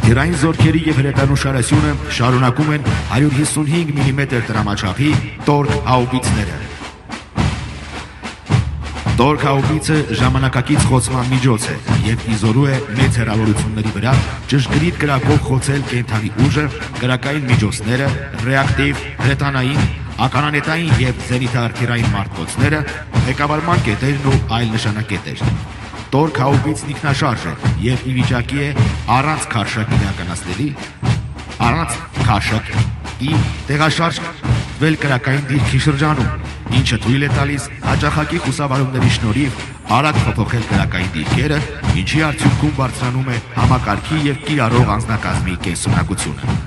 Թիրային զորքերի և հրետանուշարությունը շարունակում են 155 մմ տրամաչափի տորկ հաուբիցները։ Տորկ հաուբիցը ժամանակակից խոցման միջոց է և իզորու է մեծ հեռավորությունների վրա ճշգրիտ կրակով խոցել կենդանի ուժը, կրակային միջոցները, ռեակտիվ, հրետանային, ականանետային և զենիթաարթիերային մարտկոցները, ղեկավարման կետերն ու այլ նշանակետեր։ Տորկ հաուբիցն ինքնաշարժ է և ի վիճակի է առանց քարշակի իրականացնելի, առանց քարշակի տեղաշարժվել կրակային դիրքի շրջանում, ինչը թույլ է տալիս հաճախակի խուսավարումների շնորհիվ արագ փոփոխել կրակային դիրքերը, ինչի արդյունքում բարձրանում է համակարգի և կիրառող անձնակազմի կենսունակությունը։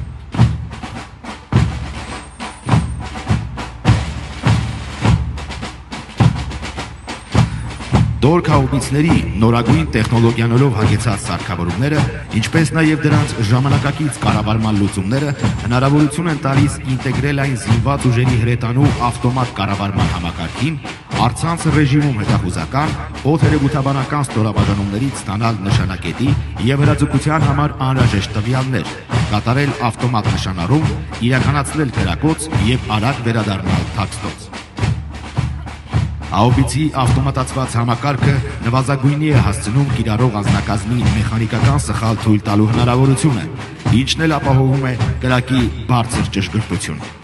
Տորկ հաուբիցների նորագույն տեխնոլոգիաներով հագեցած սարքավորումները, ինչպես նաև դրանց ժամանակակից կառավարման լուծումները հնարավորություն են տալիս ինտեգրել այն զինված ուժերի հրետանու ավտոմատ կառավարման համակարգին, առցանց ռեժիմում հետախուզական, օդերևութաբանական ստորաբաժանումներից ստանալ նշանակետի և հրաձգության համար անհրաժեշտ տվյալներ, կատարել ավտոմատ նշանառում, իրականացնել կրակոց և արագ վերադառնալ թաքստոց։ Հաուբիցի ավտոմատացված համակարգը նվազագույնի է հասցնում կիրառող անձնակազմի մեխանիկական սխալ թույլ տալու հնարավորությունը, ինչն էլ ապահովում է կրակի բարձր ճշգրտություն։